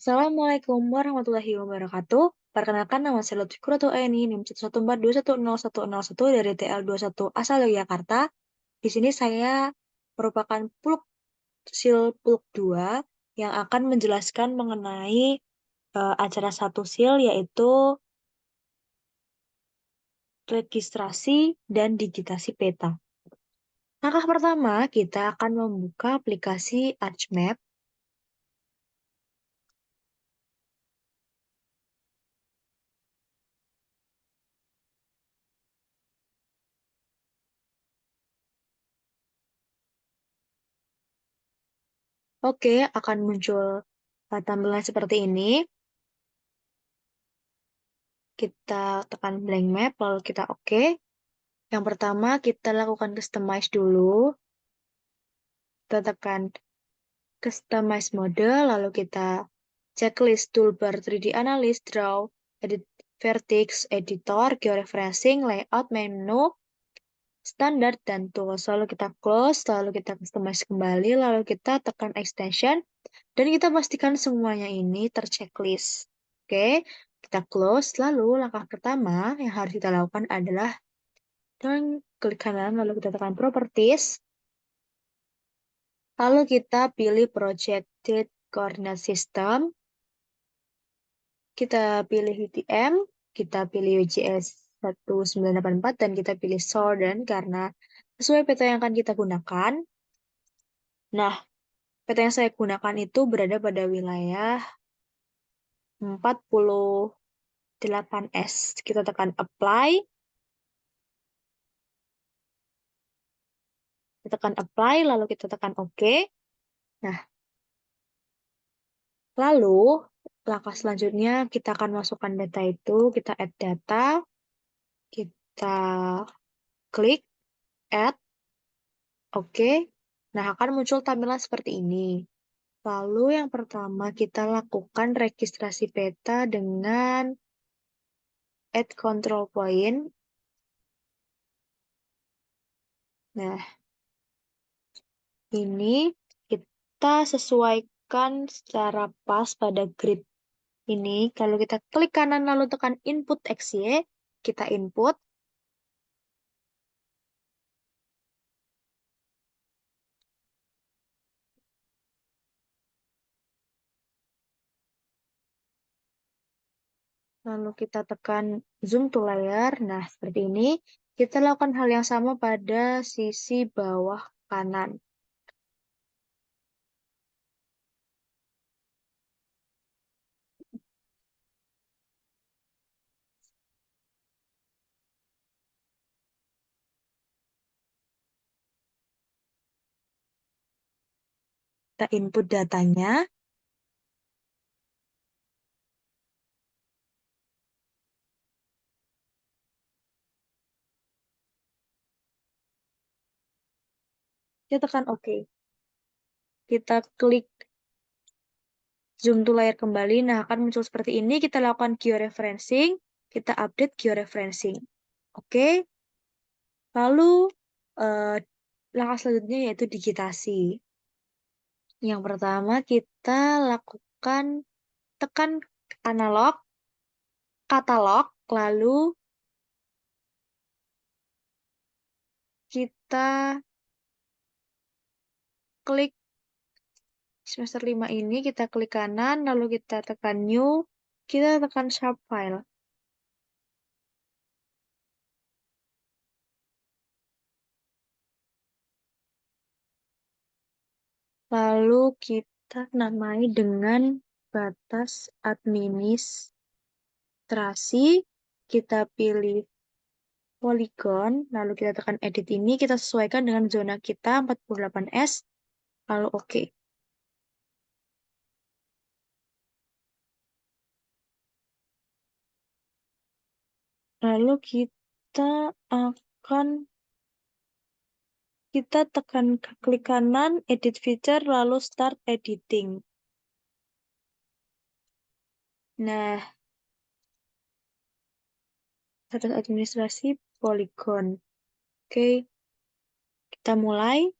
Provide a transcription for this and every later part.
Assalamualaikum warahmatullahi wabarakatuh. Perkenalkan nama saya Lutfi Kuratoeni, NIM 114210101 dari TL21 asal Yogyakarta. Di sini saya merupakan Pulk 2 yang akan menjelaskan mengenai acara satu sil yaitu registrasi dan digitasi peta. Langkah pertama, kita akan membuka aplikasi ArchMap. Oke, akan muncul tampilan seperti ini. Kita tekan blank map, lalu kita oke. Yang pertama, kita lakukan customize dulu. Kita tekan customize mode, lalu kita checklist toolbar 3D Analyst, Draw, Edit Vertex, Editor, Georeferencing, Layout, Menu, Standard, dan Tools. Lalu kita close, lalu kita customize kembali, lalu kita tekan Extension, dan kita pastikan semuanya ini terchecklist. Oke, kita close, lalu langkah pertama yang harus kita lakukan adalah dan klik kanan, lalu kita tekan Properties. Lalu kita pilih Projected Coordinate System. Kita pilih UTM, kita pilih WGS 1984, dan kita pilih Southern karena sesuai peta yang akan kita gunakan. Nah, peta yang saya gunakan itu berada pada wilayah 48S. Kita tekan Apply. Kita tekan Apply, lalu kita tekan OK. Nah, lalu, langkah selanjutnya kita akan masukkan data itu, kita add data, kita klik add, oke. Nah, akan muncul tampilan seperti ini. Lalu yang pertama kita lakukan registrasi peta dengan add control point. Nah, ini kita sesuaikan secara pas pada grid ini. Kalau kita klik kanan lalu tekan input XY, kita input. Lalu kita tekan zoom to layar. Nah, seperti ini. Kita lakukan hal yang sama pada sisi bawah kanan. Kita input datanya. Kita tekan OK. Kita klik zoom to layar kembali. Nah, akan muncul seperti ini. Kita lakukan georeferencing. Kita update georeferencing. Oke. Lalu, eh, langkah selanjutnya yaitu digitasi. Yang pertama, kita lakukan tekan analog, katalog, lalu kita klik semester 5 ini, kita klik kanan, lalu kita tekan new, kita tekan sharp file. Lalu kita namai dengan batas administrasi, kita pilih polygon, lalu kita tekan edit ini, kita sesuaikan dengan zona kita 48S, lalu oke. Lalu kita tekan klik kanan, edit feature, lalu start editing. Nah, batas administrasi polygon. Oke, kita mulai.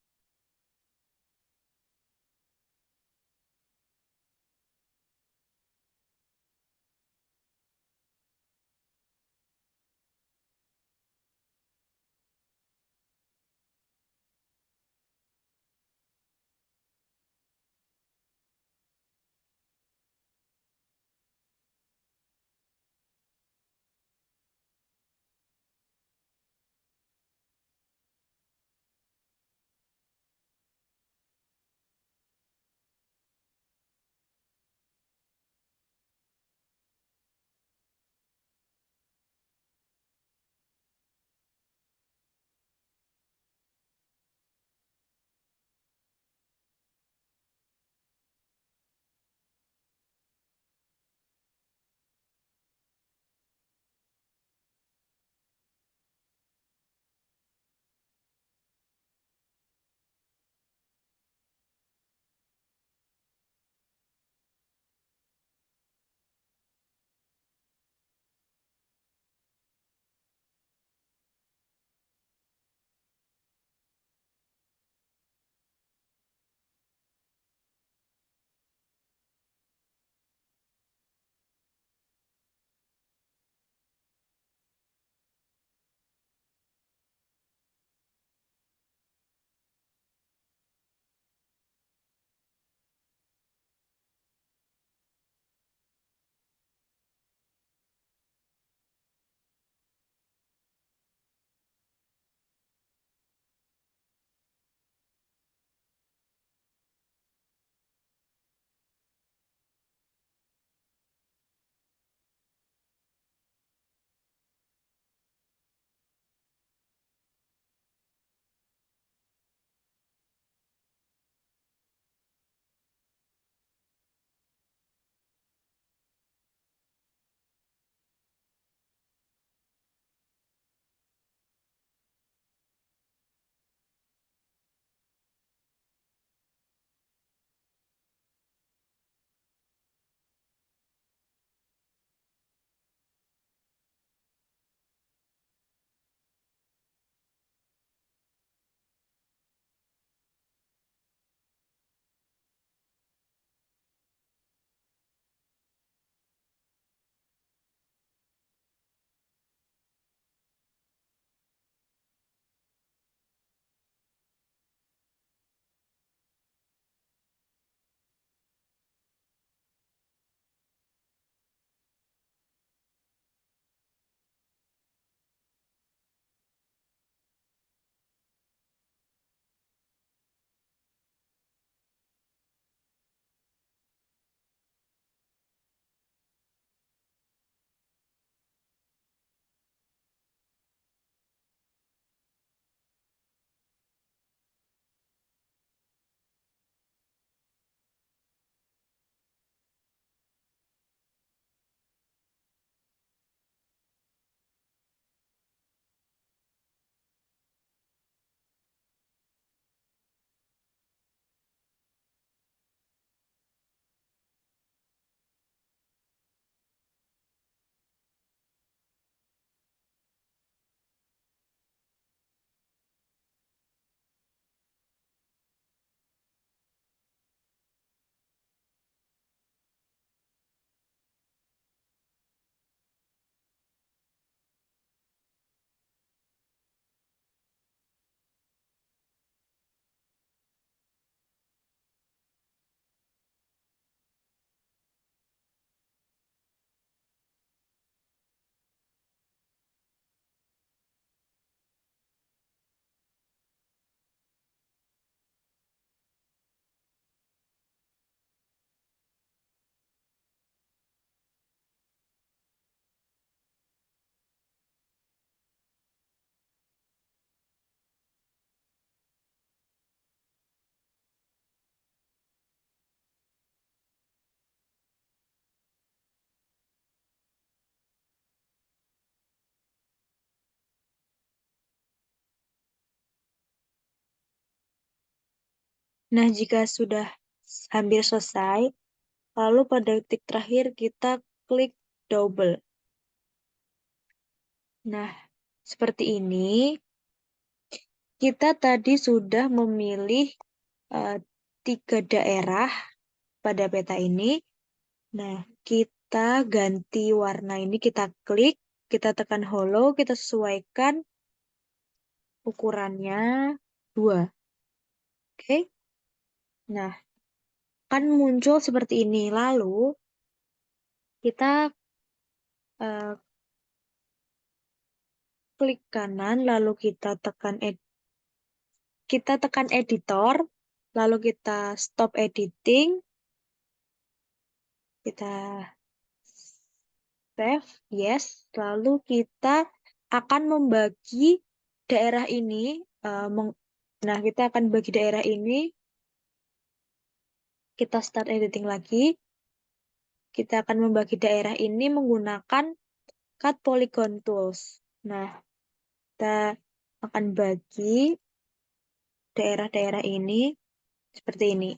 Nah, jika sudah hampir selesai, lalu pada detik terakhir kita klik double. Nah, seperti ini. Kita tadi sudah memilih eh, 3 daerah pada peta ini. Nah, kita ganti warna ini, kita klik, kita tekan hollow, kita sesuaikan ukurannya 2. Oke. Nah, kan muncul seperti ini. Lalu, kita eh, klik kanan, lalu kita tekan editor, lalu kita stop editing, kita save, yes. Lalu kita akan membagi daerah ini. eh, meng- nah, kita akan bagi daerah ini. Kita start editing lagi. Kita akan membagi daerah ini menggunakan Cut Polygon Tools. Nah, kita akan bagi daerah-daerah ini seperti ini.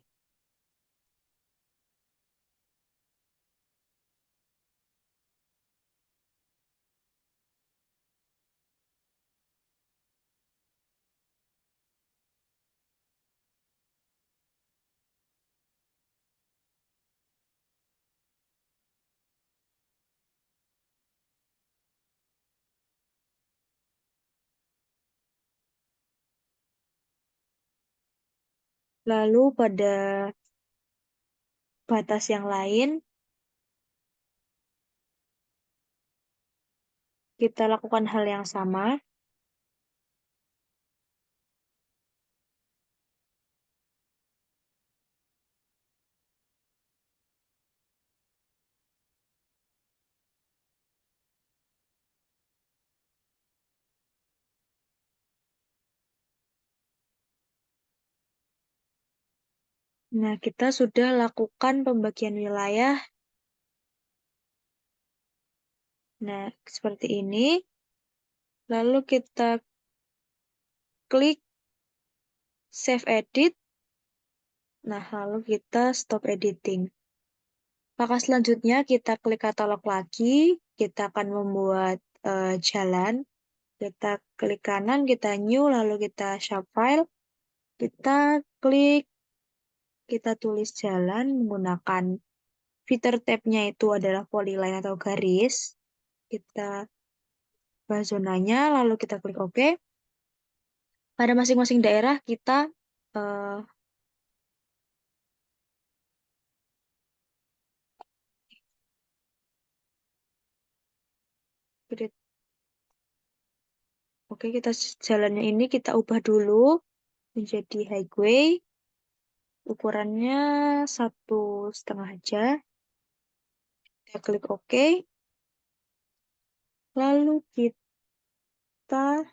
Lalu pada batas yang lain, kita lakukan hal yang sama. Nah, kita sudah lakukan pembagian wilayah. Nah, seperti ini. Lalu kita klik Save Edit. Nah, lalu kita stop editing. Langkah selanjutnya kita klik katalog lagi. Kita akan membuat jalan. Kita klik kanan, kita new, lalu kita shapefile. Kita klik, kita tulis jalan menggunakan fitur tab-nya itu adalah polyline atau garis. Kita bahas zonanya, lalu kita klik OK. Pada masing-masing daerah kita eh, Oke, kita jalannya ini kita ubah dulu menjadi highway. Ukurannya 1,5 aja. Kita klik OK. Lalu kita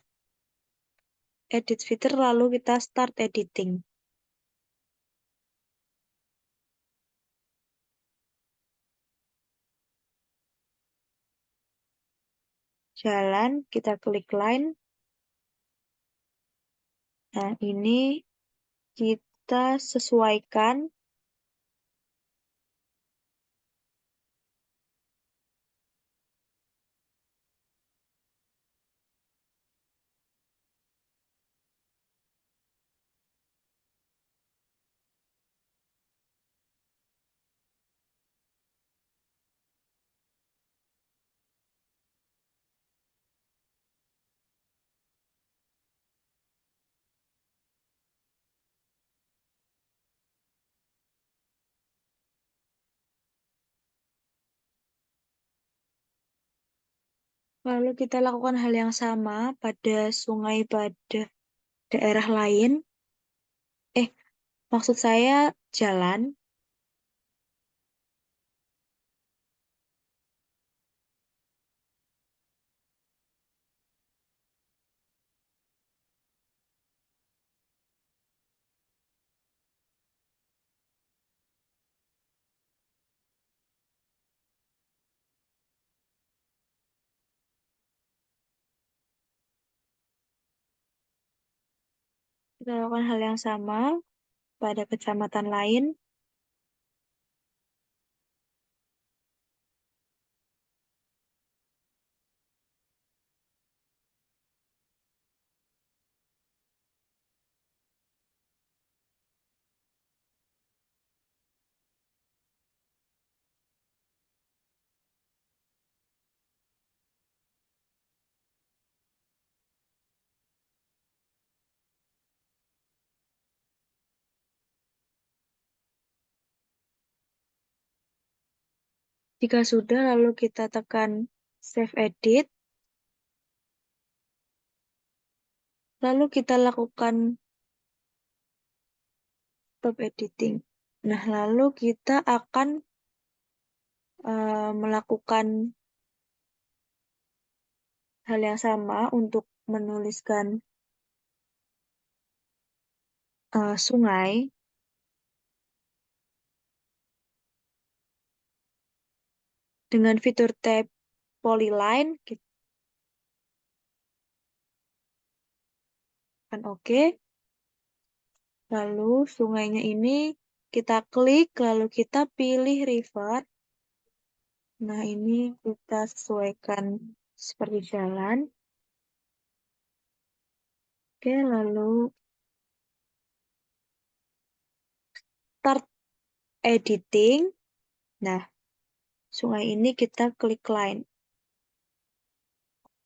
edit fitur, lalu kita start editing. Jalan, kita klik line. Nah, ini kita sesuaikan. Lalu kita lakukan hal yang sama pada sungai pada daerah lain. Eh, maksud saya jalan. Kita lakukan hal yang sama pada kecamatan lain. Jika sudah, lalu kita tekan Save Edit. Lalu kita lakukan Stop Editing. Nah, lalu kita akan melakukan hal yang sama untuk menuliskan sungai. Dengan fitur tab Polyline, kita akan oke. Lalu sungainya ini kita klik, lalu kita pilih river. Nah, ini kita sesuaikan seperti jalan. Oke, lalu start editing. Nah, sungai ini kita klik line.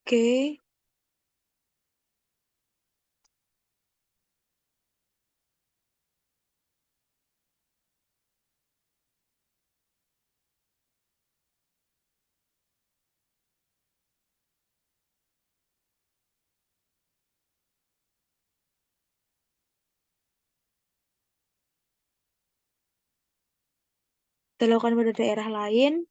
Oke, kita lakukan pada daerah lain.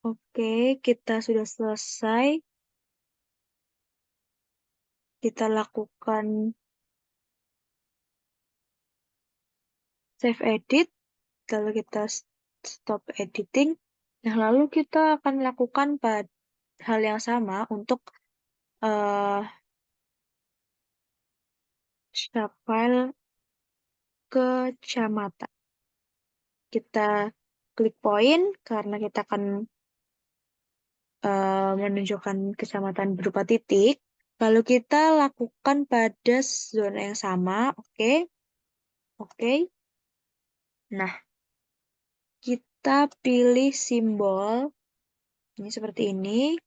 Oke, kita sudah selesai. Kita lakukan save edit, lalu kita stop editing. Nah, lalu kita akan lakukan hal yang sama untuk uh, file kecamatan. Kita klik poin karena kita akan menunjukkan kecamatan berupa titik. Lalu kita lakukan pada zona yang sama, oke? Oke. Nah, kita pilih simbol ini seperti ini.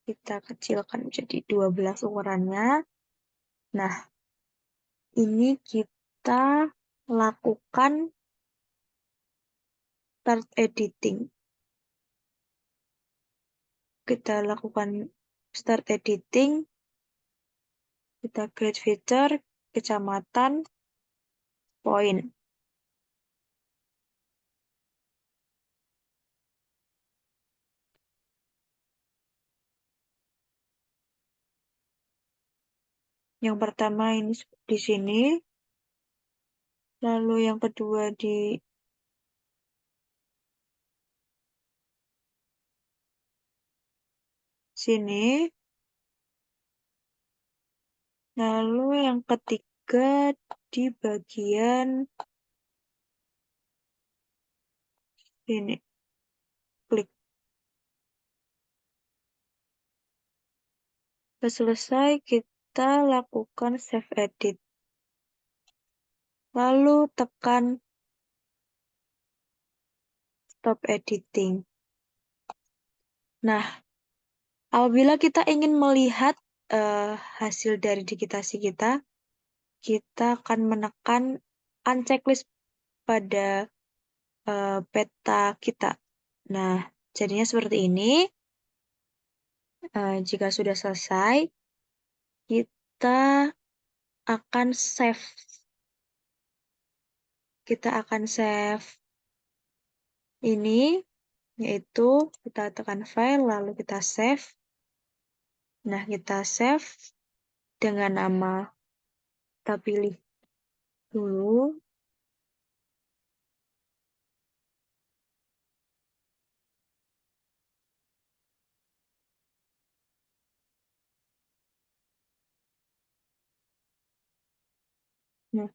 Kita kecilkan menjadi 12 ukurannya. Nah, ini kita lakukan start editing. Kita lakukan start editing. Kita create feature, kecamatan, poin. Yang pertama ini di sini. Lalu yang kedua di sini. Lalu yang ketiga di bagian ini. Klik. Setelah selesai, kita lakukan save edit. Lalu tekan stop editing. Nah, apabila kita ingin melihat hasil dari digitasi kita akan menekan unchecklist pada peta kita. Nah, jadinya seperti ini. Jika sudah selesai, kita akan save. Kita akan save ini, yaitu kita tekan file, lalu kita save. Nah, kita save dengan nama, kita pilih dulu. Nah,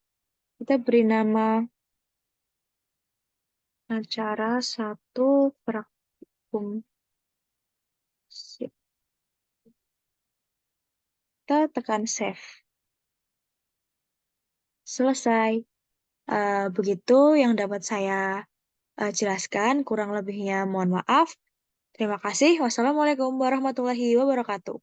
kita beri nama acara 1 praktikum. Sip. Kita tekan save. Selesai. Begitu yang dapat saya jelaskan. Kurang lebihnya mohon maaf. Terima kasih. Wassalamualaikum warahmatullahi wabarakatuh.